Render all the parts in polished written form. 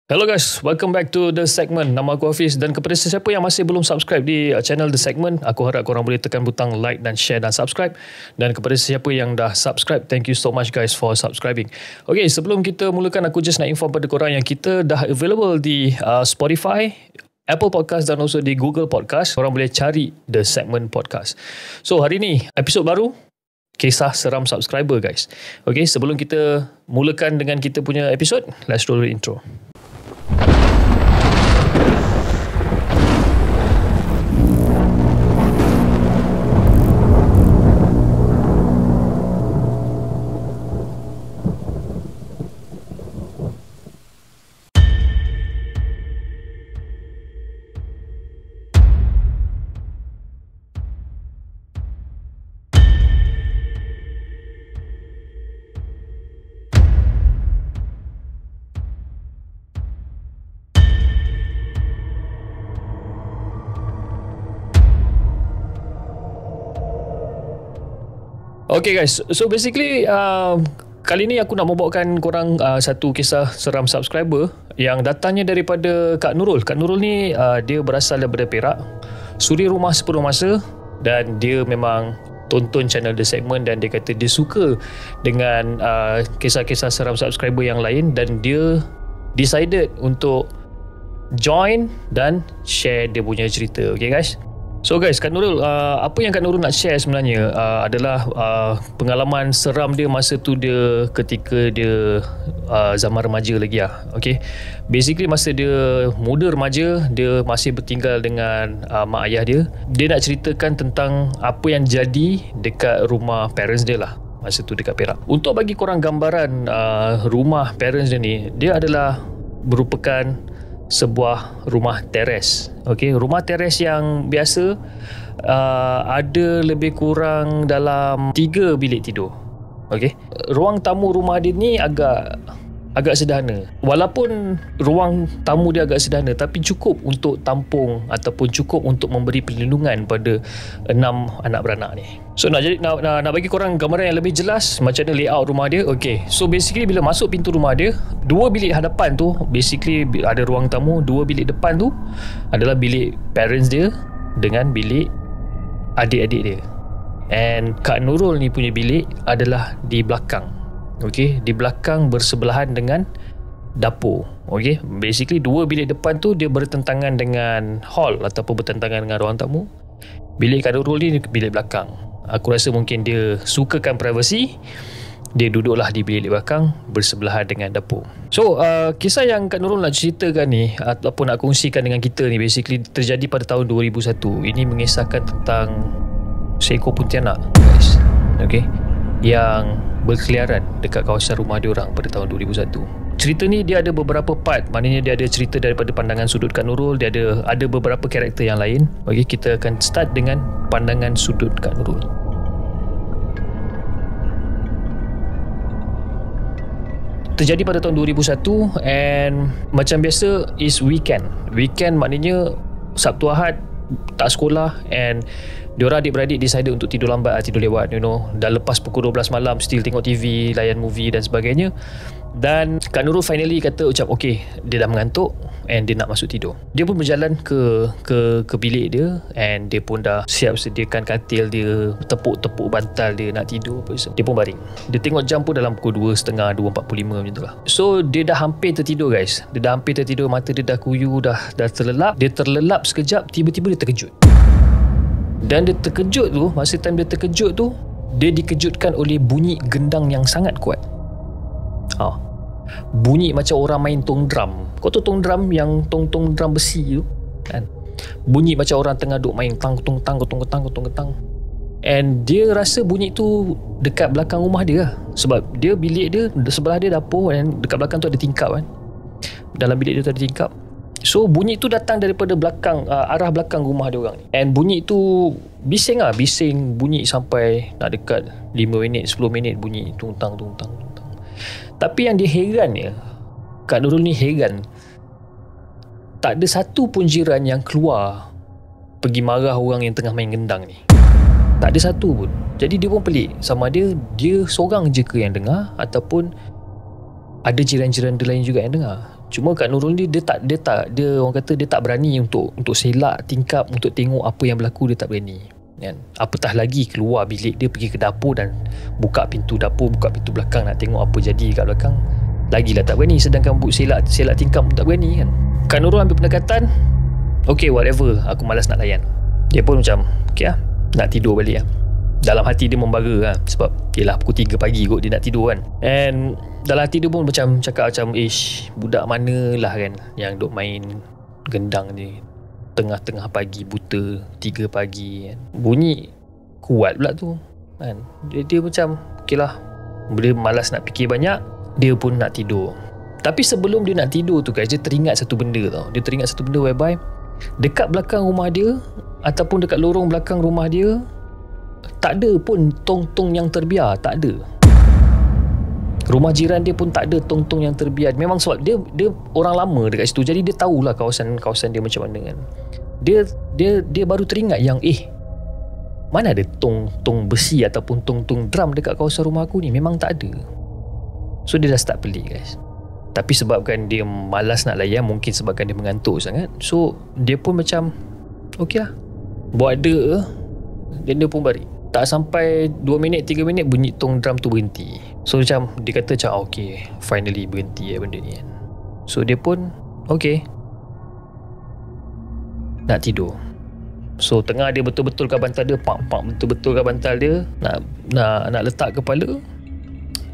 Hello guys, welcome back to The Segment. Nama aku Hafiz dan kepada sesiapa yang masih belum subscribe di channel The Segment, aku harap korang boleh tekan butang like dan share dan subscribe. Dan kepada sesiapa yang dah subscribe, thank you so much guys for subscribing. Okay, sebelum kita mulakan, aku just nak inform pada korang yang kita dah available di Spotify, Apple Podcast dan also di Google Podcast. Korang boleh cari The Segment Podcast. So hari ni, episod baru, kisah seram subscriber guys. Okay, sebelum kita mulakan dengan kita punya episod, let's roll the intro. Okay guys, so basically kali ni aku nak membawakan korang satu kisah seram subscriber yang datangnya daripada Kak Nurul. Kak Nurul ni dia berasal daripada Perak, suri rumah sepenuh masa, dan dia memang tonton channel The Segment dan dia kata dia suka dengan kisah-kisah seram subscriber yang lain dan dia decided untuk join dan share dia punya cerita. Okay guys, so guys, Kak Nurul, apa yang Kak Nurul nak share sebenarnya adalah pengalaman seram dia masa tu dia ketika dia zaman remaja lagi lah. Okay, basically masa dia muda remaja, dia masih bertinggal dengan mak ayah dia. Dia nak ceritakan tentang apa yang jadi dekat rumah parents dia lah masa tu dekat Perak. Untuk bagi korang gambaran rumah parents dia ni, dia adalah merupakan sebuah rumah teres. Okay, rumah teres yang biasa ada lebih kurang dalam 3 bilik tidur. Okay, ruang tamu rumah dia ni agak sederhana. Walaupun ruang tamu dia agak sederhana, tapi cukup untuk tampung ataupun cukup untuk memberi perlindungan pada 6 anak beranak ni. So nak bagi korang gambaran yang lebih jelas macam mana layout rumah dia. Okay, so basically bila masuk pintu rumah dia, 2 bilik hadapan tu basically ada ruang tamu, 2 bilik depan tu adalah bilik parents dia dengan bilik adik-adik dia. And Kak Nurul ni punya bilik adalah di belakang. Okay, di belakang bersebelahan dengan dapur. Okay, basically 2 bilik depan tu dia bertentangan dengan hall ataupun bertentangan dengan ruang tamu. Bilik Kak Nurul ni bilik belakang. Aku rasa mungkin dia sukakan privacy, dia duduklah di bilik belakang bersebelahan dengan dapur. So kisah yang Kak Nurul nak ceritakan ni ataupun nak kongsikan dengan kita ni basically terjadi pada tahun 2001. Ini mengisahkan tentang seekor kuntilanak guys. Okay, yang berkeliaran dekat kawasan rumah dia orang pada tahun 2001. Cerita ni dia ada beberapa part, maknanya dia ada cerita daripada pandangan sudut Kak Nurul, dia ada beberapa karakter yang lain. Okey, kita akan start dengan pandangan sudut Kak Nurul. Terjadi pada tahun 2001 and macam biasa is weekend. Weekend maknanya Sabtu Ahad tak sekolah and diorang adik-beradik decided untuk tidur lambat, tidur lewat, you know. Dah lepas pukul 12 malam still tengok TV, layan movie dan sebagainya. Dan Kak Nurul finally kata macam okay, dia dah mengantuk and dia nak masuk tidur. Dia pun berjalan ke bilik dia and dia pun dah siap sediakan katil dia, tepuk-tepuk bantal dia nak tidur. Dia pun baring. Dia tengok jam pun dalam pukul 2.30, 2.45 macam tu lah. So dia dah hampir tertidur guys. Dia dah hampir tertidur, mata dia dah kuyu, dah terlelap. Dia terlelap sekejap, tiba-tiba dia terkejut. Dan dia terkejut tu, masa time dia terkejut tu, dia dikejutkan oleh bunyi gendang yang sangat kuat. Bunyi macam orang main tong drum. Kau tahu tong drum yang tong drum besi tu kan? Bunyi macam orang tengah duk main tang tong tang tong tang tong tang. And dia rasa bunyi tu dekat belakang rumah dia lah. Sebab dia bilik dia sebelah dia dapur dan dekat belakang tu ada tingkap kan. Dalam bilik dia tu ada tingkap. So bunyi tu datang daripada belakang, arah belakang rumah dia orang ni. And bunyi tu bising lah, bising bunyi sampai nak dekat 5 minit, 10 minit bunyi tungtang. Tapi yang dia heran ya, Kak Nurul ni heran, tak ada satu pun jiran yang keluar pergi marah orang yang tengah main gendang ni. Tak ada satu pun. Jadi dia pun pelik, sama ada dia seorang je ke yang dengar ataupun ada jiran-jiran dia lain juga yang dengar. Cuma Kak Nurul ni dia orang kata dia tak berani untuk selak tingkap, untuk tengok apa yang berlaku, dia tak berani kan. Apatah lagi keluar bilik dia, pergi ke dapur dan buka pintu dapur, buka pintu belakang nak tengok apa jadi kat belakang, lagilah tak berani. Sedangkan selak tingkap pun tak berani kan. Kak Nurul ambil pendekatan, okay whatever, aku malas nak layan. Dia pun macam okay lah, nak tidur balik lah. Dalam hati dia membara lah, sebab yelah pukul 3 pagi kot dia nak tidur kan. And dalam hati dia pun macam cakap macam, budak mana lah kan yang duk main gendang ni tengah-tengah pagi, buta 3 pagi kan. Bunyi kuat pula tu kan. Dia macam okay lah, dia malas nak fikir banyak, dia pun nak tidur. Tapi sebelum dia nak tidur tu guys, dia teringat satu benda tau. Dia teringat satu benda whereby dekat belakang rumah dia ataupun dekat lorong belakang rumah dia tak ada pun tong-tong yang terbiar, tak ada. Rumah jiran dia pun tak ada tong-tong yang terbiar. Memang sebab dia orang lama dekat situ, jadi dia tahulah kawasan dia macam mana kan. Dia baru teringat yang mana ada tong besi ataupun tong drum dekat kawasan rumah aku ni, memang tak ada. So dia dah start pelik guys. Tapi sebabkan dia malas nak layan, mungkin sebabkan dia mengantuk sangat, so dia pun macam okey lah, buat ada, dan dia pun balik. Tak sampai 2 minit 3 minit bunyi tong drum tu berhenti. So macam dia kata macam okay, finally berhenti benda ni kan. So dia pun okay, nak tidur. So tengah dia betul-betulkan bantal dia, betul-betulkan bantal dia, nak letak kepala.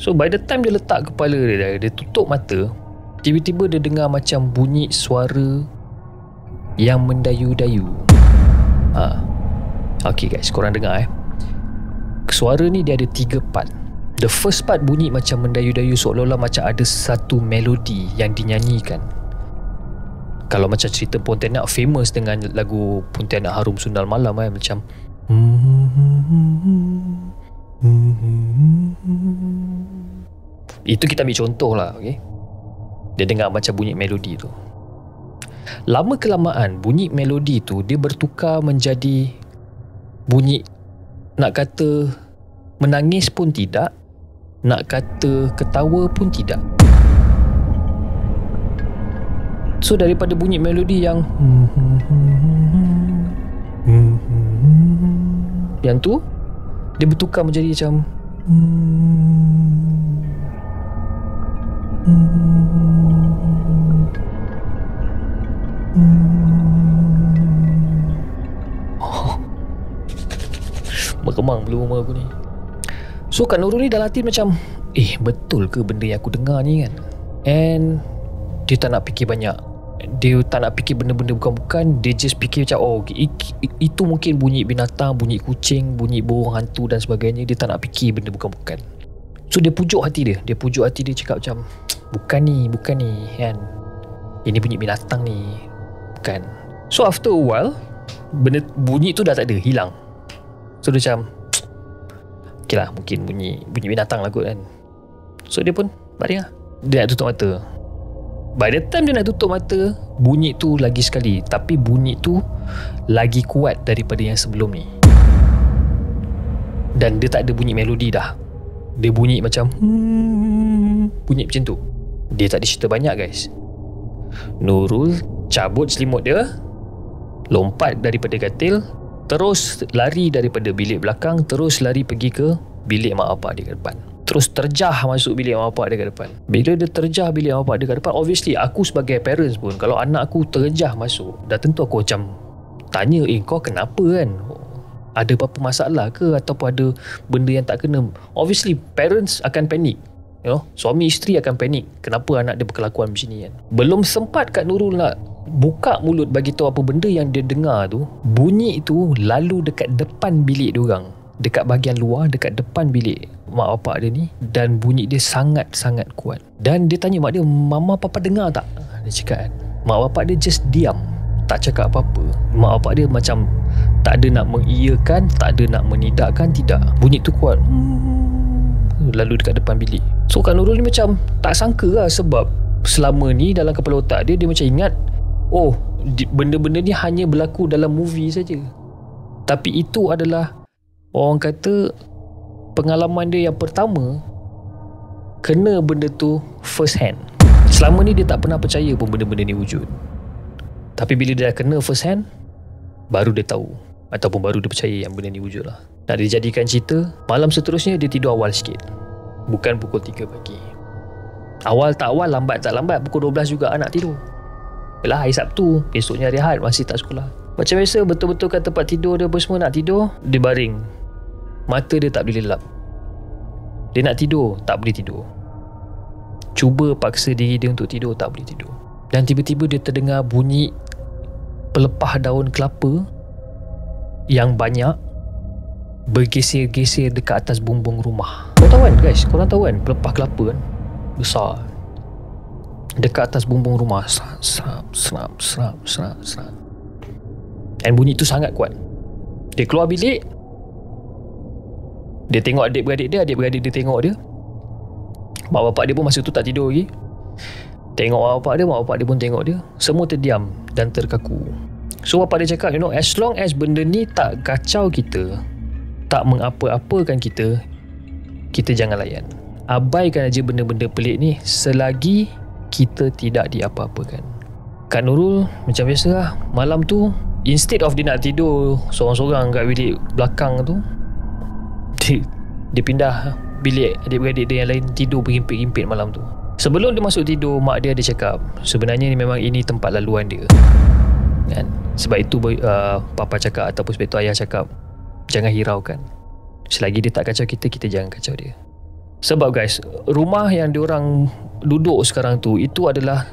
So by the time dia letak kepala dia tutup mata, tiba-tiba dia dengar macam bunyi suara yang mendayu-dayu. Okay guys, korang dengar suara ni dia ada 3 part. The first part bunyi macam mendayu-dayu, seolah-olah macam ada satu melodi yang dinyanyikan. Kalau macam cerita Pontianak famous dengan lagu Pontianak Harum Sundal Malam macam itu kita ambil contoh lah, okay? Dia dengar macam bunyi melodi tu. Lama kelamaan bunyi melodi tu dia bertukar menjadi bunyi, nak kata menangis pun tidak, nak kata ketawa pun tidak. So daripada bunyi melodi yang tu, dia bertukar menjadi macam meremang belum rumah aku ni. So Kak Nurul ni dalam hati macam betul ke benda yang aku dengar ni kan. And dia tak nak fikir banyak, dia tak nak fikir benda-benda bukan-bukan. Dia just fikir macam itu mungkin bunyi binatang, bunyi kucing, bunyi burung hantu dan sebagainya. Dia tak nak fikir benda bukan-bukan. So dia pujuk hati dia cakap macam bukan ni kan, ini bunyi binatang ni, bukan. So after a while bunyi tu dah tak ada, hilang. So dia macam okay lah, mungkin bunyi binatang lah kot kan. So dia pun baring lah, dia nak tutup mata. By the time dia nak tutup mata, bunyi tu lagi sekali, tapi bunyi tu lagi kuat daripada yang sebelum ni. Dan dia tak ada bunyi melodi dah, dia bunyi macam bunyi macam tu. Dia tak ada cerita banyak guys. Nurul cabut selimut dia, lompat daripada katil, terus lari daripada bilik belakang, terus lari pergi ke bilik mak bapak dia kat depan. Terus terjah masuk bilik mak bapak dia kat depan. Bila dia terjah bilik mak bapak dia kat depan, obviously aku sebagai parents pun, kalau anak aku terjah masuk, dah tentu aku macam tanya, kau kenapa kan? Ada apa-apa masalah ke? Ataupun ada benda yang tak kena? Obviously parents akan panik, suami isteri akan panik, kenapa anak dia berkelakuan macam ni kan. Belum sempat Kak Nurul nak buka mulut bagi tahu apa benda yang dia dengar tu, bunyi tu lalu dekat depan bilik diorang, dekat bahagian luar, dekat depan bilik mak bapak dia ni, dan bunyi dia sangat-sangat kuat. Dan dia tanya mak dia, mama papa dengar tak? Dia cakap kan. Mak bapak dia just diam, tak cakap apa-apa. Mak bapak dia macam tak ada nak mengiyakan, tak ada nak menidakkan, tidak. Bunyi tu kuat, lalu dekat depan bilik. So Kak Nurul ni macam tak sangka lah, sebab selama ni dalam kepala otak dia macam ingat benda-benda ni hanya berlaku dalam movie saja. Tapi itu adalah, orang kata, pengalaman dia yang pertama kena benda tu first hand. Selama ni dia tak pernah percaya pun benda-benda ni wujud. Tapi bila dia dah kena first hand, baru dia tahu, ataupun baru dia percaya yang benda ni wujud lah. Nak dijadikan cerita, malam seterusnya dia tidur awal sikit, bukan pukul 3 pagi. Awal tak awal, lambat tak lambat, pukul 12 juga anak tidur. Yalah, hari Sabtu, esoknya hari Ahad, masih tak sekolah. Macam biasa, betul-betul kat tempat tidur dia apa semua, nak tidur, dia baring. Mata dia tak boleh lelap. Dia nak tidur, tak boleh tidur. Cuba paksa diri dia untuk tidur, tak boleh tidur. Dan tiba-tiba dia terdengar bunyi pelepah daun kelapa yang banyak bergeser-geser dekat atas bumbung rumah. Korang tahu kan guys, korang tahu kan pelepah kelapa kan, besar, dekat atas bumbung rumah. Serap. Dan bunyi tu sangat kuat. Dia keluar bilik, dia tengok adik-beradik dia, adik-beradik dia tengok dia. Mak bapak dia pun masa tu tak tidur lagi. Tengok mak bapak dia pun tengok dia. Semua terdiam dan terkaku. So bapak dia cakap, as long as benda ni tak kacau kita, tak mengapa-apakan kita, kita jangan layan. Abaikan aja benda-benda pelik ni selagi kita tidak diapa-apakan. Kak Nurul macam biasa lah, malam tu instead of dia nak tidur sorang-sorang kat bilik belakang tu, dia pindah bilik adik-beradik dia yang lain, tidur berhimpit-himpit malam tu. Sebelum dia masuk tidur, mak dia ada cakap, sebenarnya ni memang ini tempat laluan dia kan? Sebab itu papa cakap, ataupun sebab itu ayah cakap, jangan hiraukan. Selagi dia tak kacau kita, kita jangan kacau dia. Sebab guys, rumah yang diorang duduk sekarang tu, itu adalah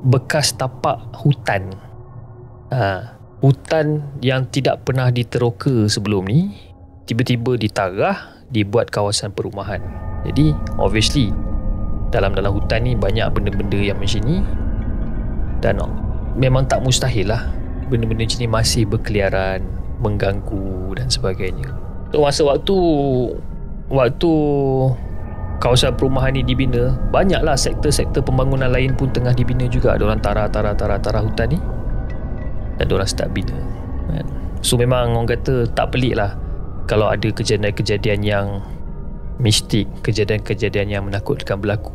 bekas tapak hutan. Hutan yang tidak pernah diteroka sebelum ni, tiba-tiba ditarah, dibuat kawasan perumahan. Jadi obviously dalam hutan ni banyak benda-benda yang macam ni. Dan memang tak mustahil lah benda-benda macam ni masih berkeliaran, mengganggu dan sebagainya. So masa waktu kawasan perumahan ni dibina, banyaklah sektor-sektor pembangunan lain pun tengah dibina juga. Diorang tarah hutan ni dan diorang start bina. So memang orang kata tak pelik lah kalau ada kejadian-kejadian yang mistik, kejadian-kejadian yang menakutkan berlaku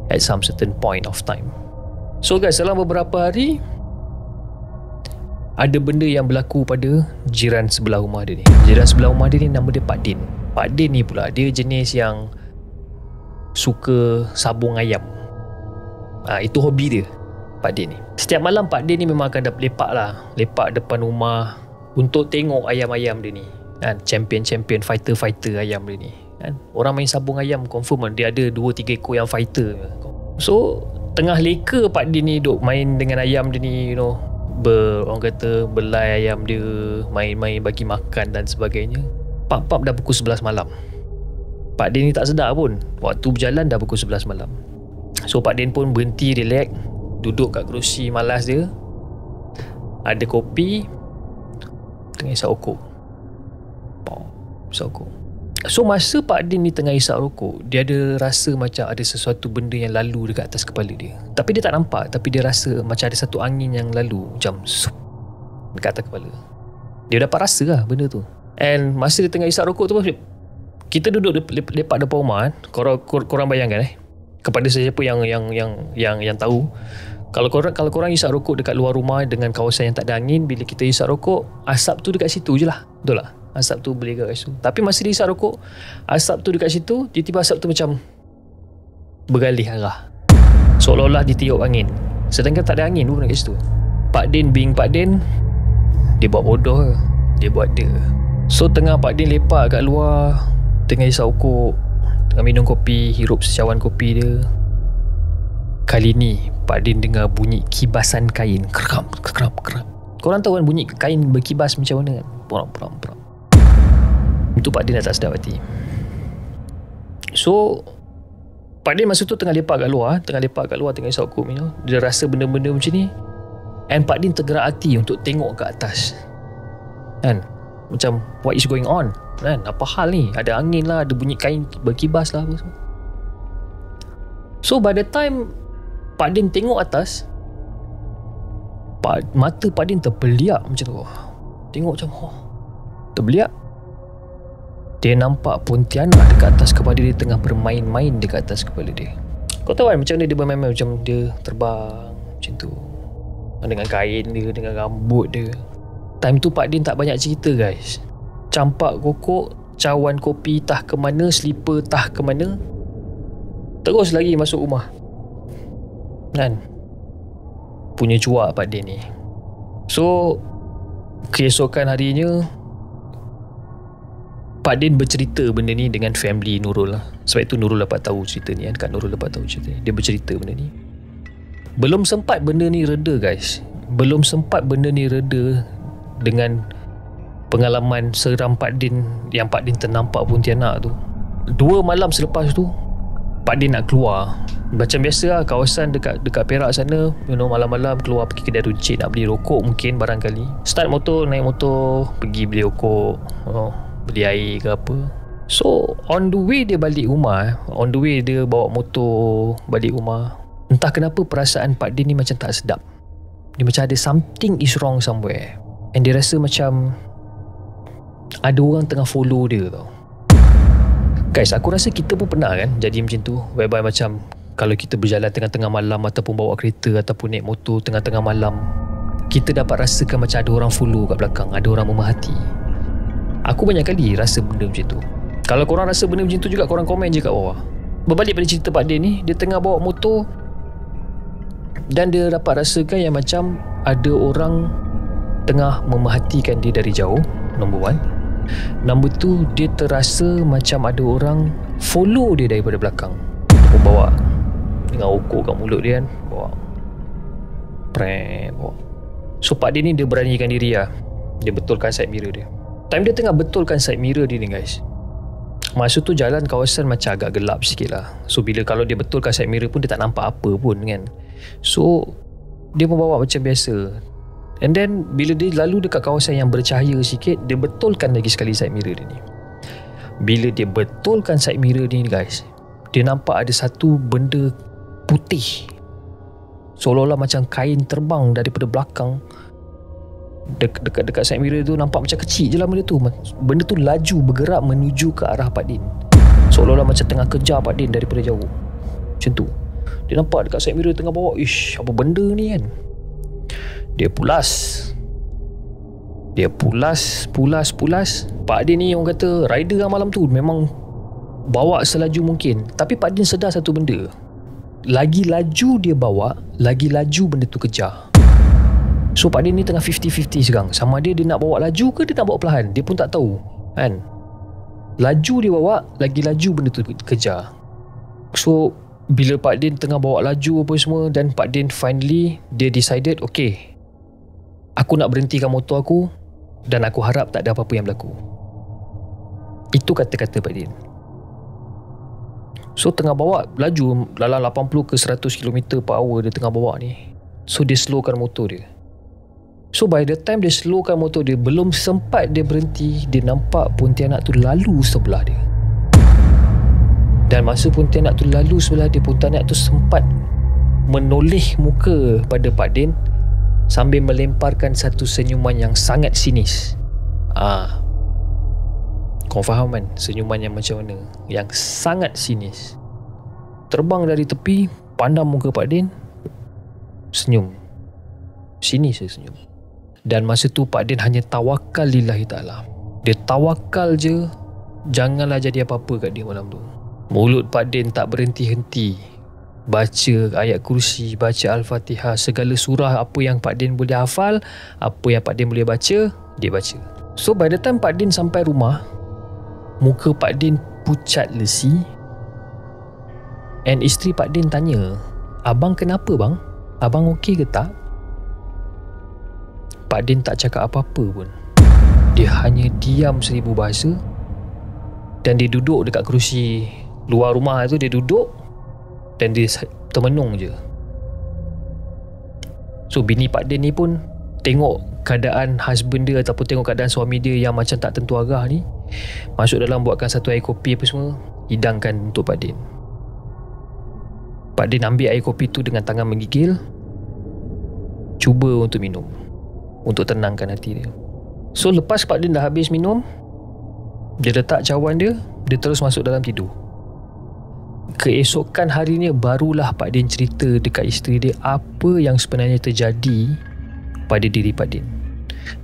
at some certain point of time. So guys, dalam beberapa hari ada benda yang berlaku pada jiran sebelah rumah dia ni. Jiran sebelah rumah dia ni nama dia Pak Din. Pak Din ni pula, dia jenis yang suka sabung ayam. Itu hobi dia, Pak Din ni. Setiap malam Pak Din ni memang akan lepak depan rumah untuk tengok ayam-ayam dia ni kan, champion fighter ayam dia ni kan. Orang main sabung ayam confirm dia ada 2-3 ekor yang fighter. So tengah leka Pak Din ni duk main dengan ayam dia ni, orang kata belai ayam dia, main-main bagi makan dan sebagainya. Pap dah pukul 11 malam. Pak Din ni tak sedar pun, waktu berjalan dah pukul 11 malam. So Pak Din pun berhenti, relax, duduk kat kerusi malas dia, ada kopi, tengah isap rokok. So masa Pak Din ni tengah isap rokok, dia ada rasa macam ada sesuatu benda yang lalu dekat atas kepala dia. Tapi dia tak nampak, tapi dia rasa macam ada satu angin yang lalu macam dekat atas kepala. Dia dapat rasa lah benda tu. And masa dia tengah isap rokok tu, kita duduk lepak depan rumah kan. Korang bayangkan kepada sesiapa yang tahu, kalau korang isap rokok dekat luar rumah dengan kawasan yang tak ada angin, bila kita isap rokok, asap tu dekat situ je lah. Betul tak? Asap tu boleh dekat situ. Tapi masa dia isap rokok, asap tu dekat situ, tiba-tiba asap tu macam bergalih arah, seolah-olah ditiup angin, sedangkan tak ada angin pun dekat situ. Pak Din being Pak Din, dia buat bodoh, dia buat dia. So tengah Pak Din lepak kat luar, tengah isap rokok, tengah minum kopi, hirup secawan kopi dia, kali ni Pak Din dengar bunyi kibasan kain. Keram. Korang tahu kan bunyi kain berkibas macam mana kan? Perang. Itu Pak Din dah tak sedap hati. So Pak Din masa tu tengah lepak kat luar, tengah isap rokok, dia rasa benda-benda macam ni. And Pak Din tergerak hati untuk tengok ke atas kan, macam what is going on kan, apa hal ni, ada angin lah, ada bunyi kain berkibas lah apa semua. So by the time Pak Din tengok atas, mata Pak Din terbeliak macam tu. Tengok macam terbeliak. Dia nampak Pontianak dekat atas kepala dia, tengah bermain-main dekat atas kepala dia. Kau tahu kan macam mana dia bermain-main, macam dia terbang macam tu dengan kain dia, dengan rambut dia. Time tu Pak Din tak banyak cerita guys. Campak kokok, cawan kopi tah ke mana, slipper tah ke mana, terus lagi masuk rumah kan. Punya cuak Pak Din ni. So keesokan harinya Pak Din bercerita benda ni dengan family Nurul lah. Sebab itu Nurul dapat tahu cerita ni kan. Kak Nurul dapat tahu cerita ni. Dia bercerita benda ni. Belum sempat benda ni reda guys. Belum sempat benda ni reda dengan pengalaman seram Pak Din yang Pak Din ternampak Pontianak tu. 2 malam selepas tu Pak Din nak keluar. Macam biasa lah, kawasan dekat Perak sana, malam-malam keluar pergi kedai runcit nak beli rokok mungkin barangkali. Start motor, naik motor, pergi beli rokok, beli air ke apa. So on the way dia balik rumah, on the way dia bawa motor balik rumah, entah kenapa perasaan Pak Din ni macam tak sedap. Dia macam ada something is wrong somewhere. And dia rasa macam ada orang tengah follow dia tau. Guys, aku rasa kita pun pernah kan jadi macam tu, whereby macam kalau kita berjalan tengah-tengah malam ataupun bawa kereta ataupun naik motor tengah-tengah malam, kita dapat rasakan macam ada orang follow kat belakang, ada orang memerhati. Aku banyak kali rasa benda macam tu. Kalau korang rasa benda macam tu juga, korang komen je kat bawah. Berbalik pada cerita Pak Din ni, dia tengah bawa motor dan dia dapat rasakan yang macam ada orang tengah memerhatikan dia dari jauh. Number 1. Number 2, dia terasa macam ada orang follow dia daripada belakang. Dia bawa dengan rokok kat mulut dia kan, bawa bawa. So Pak Din ni dia beranikan diri lah. Dia betulkan side mirror dia. Time dia tengah betulkan side mirror dia ni guys, masa tu jalan kawasan macam agak gelap sikit lah. So bila kalau dia betulkan side mirror pun dia tak nampak apa pun kan. So dia pun bawa macam biasa. And then bila dia lalu dekat kawasan yang bercahaya sikit, dia betulkan lagi sekali side mirror dia ni. Bila dia betulkan side mirror dia ni guys, dia nampak ada satu benda putih, seolah-olah macam kain terbang daripada belakang. Dekat side mirror tu nampak macam kecil je lah benda tu. Benda tu laju bergerak menuju ke arah Pak Din, seolah-olah macam tengah kejar Pak Din daripada jauh. Macam tu dia nampak dekat side mirror tengah bawa. Ish, apa benda ni kan. Dia pulas. Pak Din ni orang kata rider lah malam tu, memang bawa selaju mungkin. Tapi Pak Din sedar satu benda, lagi laju dia bawa, lagi laju benda tu kejar. So Pak Din ni tengah 50-50 sekarang. Sama dia nak bawa laju ke dia nak bawa perlahan, dia pun tak tahu kan. Laju dia bawa, lagi laju benda tu kejar. So bila Pak Din tengah bawa laju apa semua, dan Pak Din finally dia decided, okay, aku nak berhentikan motor aku dan aku harap tak ada apa-apa yang berlaku. Itu kata-kata Pak Din. So tengah bawa laju dalam 80 ke 100 km per hour dia tengah bawa ni. So dia slowkan motor dia. So by the time dia slowkan motor dia, belum sempat dia berhenti, dia nampak Pontianak tu lalu sebelah dia. Dan masa Pontianak tu lalu sebelah dia, Pontianak tu sempat menoleh muka pada Pak Din sambil melemparkan satu senyuman yang sangat sinis. Kau faham kan senyuman yang macam mana? Yang sangat sinis. Terbang dari tepi, pandang muka Pak Din, senyum. Sinis dia senyum. Dan masa tu Pak Din hanya tawakal lillahi ta'ala. Dia tawakal je, janganlah jadi apa-apa kat dia malam tu. Mulut Pak Din tak berhenti-henti baca ayat kursi, baca Al-Fatihah, segala surah apa yang Pak Din boleh hafal, apa yang Pak Din boleh baca, dia baca. So by the time Pak Din sampai rumah, muka Pak Din pucat lesi. And isteri Pak Din tanya, "Abang kenapa bang? Abang okey ke tak?" Pak Din tak cakap apa-apa pun. Dia hanya diam 1000 bahasa. Dan dia duduk dekat kerusi luar rumah tu, dia duduk dan dia termenung je. So bini Pak Din ni pun tengok keadaan husband dia ataupun tengok keadaan suami dia yang macam tak tentu arah ni, masuk dalam buatkan satu air kopi apa semua, hidangkan untuk Pak Din. Pak Din ambil air kopi tu dengan tangan menggigil, cuba untuk minum, untuk tenangkan hati dia. So lepas Pak Din dah habis minum, dia letak cawan dia, dia terus masuk dalam tidur. keesokan harinya barulah Pak Din cerita dekat isteri dia apa yang sebenarnya terjadi pada diri Pak Din.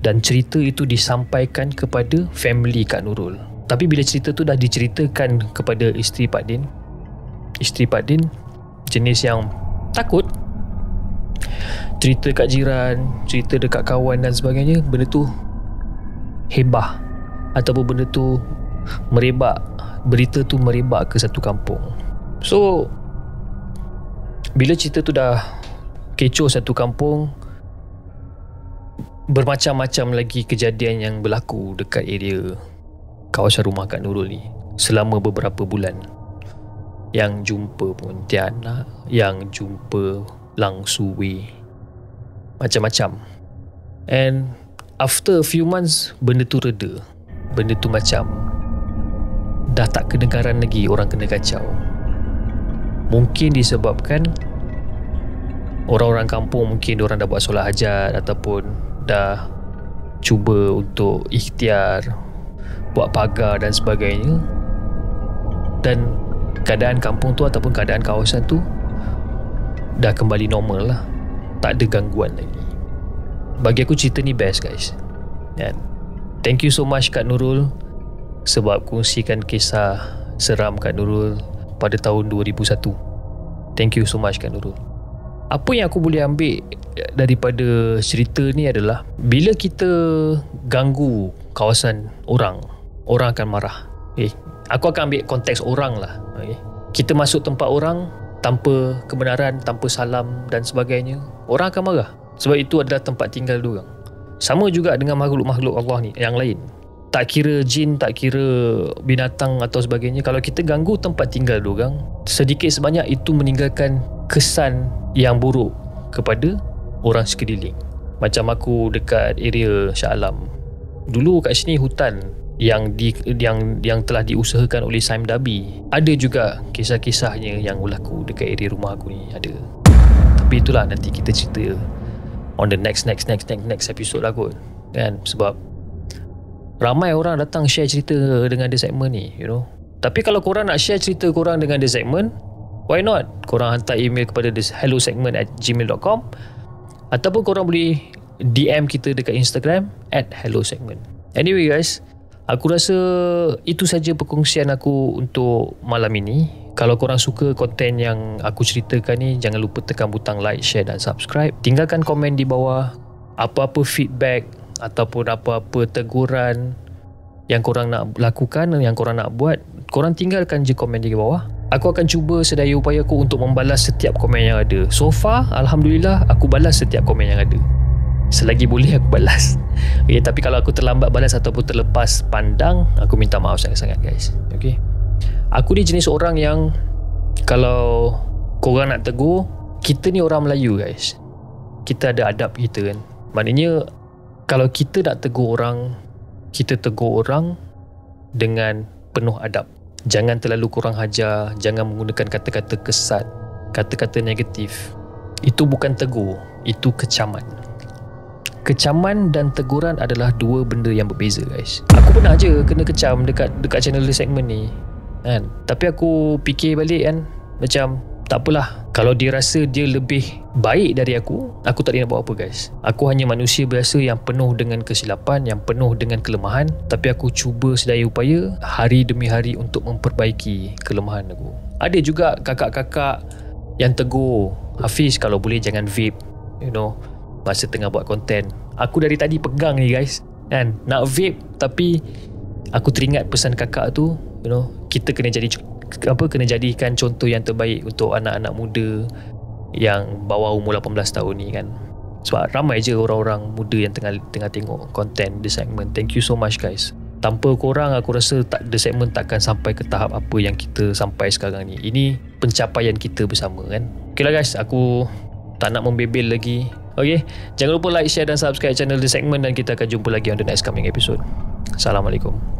Dan cerita itu disampaikan kepada family Kak Nurul. Tapi bila cerita tu dah diceritakan kepada isteri Pak Din, isteri Pak Din jenis yang takut, cerita kat jiran, cerita dekat kawan dan sebagainya, benda tu hebah ataupun benda tu merebak, berita tu merebak ke satu kampung. So bila cerita tu dah kecoh satu kampung, bermacam-macam lagi kejadian yang berlaku dekat area kawasan rumah Kak Nurul ni selama beberapa bulan. Yang jumpa Pontianak, yang jumpa Lang Suwe, macam-macam. And after a few months, benda tu reda. Benda tu macam dah tak kedengaran lagi orang kena kacau. Mungkin disebabkan orang-orang kampung, mungkin diorang dah buat solat hajat ataupun dah cuba untuk ikhtiar buat pagar dan sebagainya, dan keadaan kampung tu ataupun keadaan kawasan tu dah kembali normal lah, tak ada gangguan lagi. Bagi aku cerita ni best guys. Dan thank you so much Kak Nurul sebab kongsikan kisah seram Kak Nurul pada tahun 2001. Thank you so much Kak Nurul. Apa yang aku boleh ambil daripada cerita ni adalah bila kita ganggu kawasan orang akan marah. Aku akan ambil konteks orang lah. Kita masuk tempat orang tanpa kebenaran, tanpa salam dan sebagainya, orang akan marah sebab itu adalah tempat tinggal diorang. Sama juga dengan makhluk-makhluk Allah ni yang lain. Tak kira jin, tak kira binatang atau sebagainya, kalau kita ganggu tempat tinggal diorang, sedikit sebanyak itu meninggalkan kesan yang buruk kepada orang sekeliling. Macam aku dekat area Shah Alam. Dulu kat sini hutan yang telah diusahakan oleh Saim Dabi. Ada juga kisah-kisahnya yang berlaku dekat area rumah aku ni, ada. Tapi itulah nanti kita cerita on the next episode lah kot. Kan? Sebab ramai orang datang share cerita dengan The Segment ni, you know. Tapi kalau korang nak share cerita korang dengan The Segment, why not? Korang hantar email kepada hellosegment@gmail.com ataupun korang boleh DM kita dekat Instagram @hellosegment. Anyway guys, aku rasa itu saja perkongsian aku untuk malam ini. Kalau korang suka konten yang aku ceritakan ni, jangan lupa tekan butang like, share dan subscribe. Tinggalkan komen di bawah apa-apa feedback ataupun apa-apa teguran yang korang nak lakukan, yang korang nak buat. Korang tinggalkan je komen di bawah. Aku akan cuba sedaya upaya aku untuk membalas setiap komen yang ada. So far, Alhamdulillah, aku balas setiap komen yang ada. Selagi boleh aku balas. Okay, tapi kalau aku terlambat balas ataupun terlepas pandang, aku minta maaf sangat-sangat guys. Okay. Aku ni jenis orang yang kalau korang nak tegur, kita ni orang Melayu guys, kita ada adab kita kan. Maknanya kalau kita nak tegur orang, kita tegur orang dengan penuh adab. Jangan terlalu kurang hajar, jangan menggunakan kata-kata kesat, kata-kata negatif. Itu bukan tegur, itu kecaman. Kecaman dan teguran adalah dua benda yang berbeza guys. Aku pernah je kena kecam dekat channel The Segment ni kan. Tapi aku fikir balik kan, macam tak apalah, kalau dia rasa dia lebih baik dari aku tak boleh nak buat apa guys. Aku hanya manusia biasa yang penuh dengan kesilapan, yang penuh dengan kelemahan. Tapi aku cuba sedaya upaya hari demi hari untuk memperbaiki kelemahan aku. Ada juga kakak-kakak yang tegur, Hafiz kalau boleh jangan vape, you know, masa tengah buat konten. Aku dari tadi pegang ni guys kan, nak vape, tapi aku teringat pesan kakak tu, you know, kita kena jadikan contoh yang terbaik untuk anak-anak muda yang bawah umur 18 tahun ni kan. Sebab ramai je orang-orang muda yang tengah tengok konten The Segment. Thank you so much guys. Tanpa korang aku rasa The Segment takkan sampai ke tahap apa yang kita sampai sekarang ni. Ini pencapaian kita bersama kan. Okay lah guys, aku tak nak membebel lagi. Okay, jangan lupa like, share dan subscribe channel The Segment, dan kita akan jumpa lagi on the next coming episode. Assalamualaikum.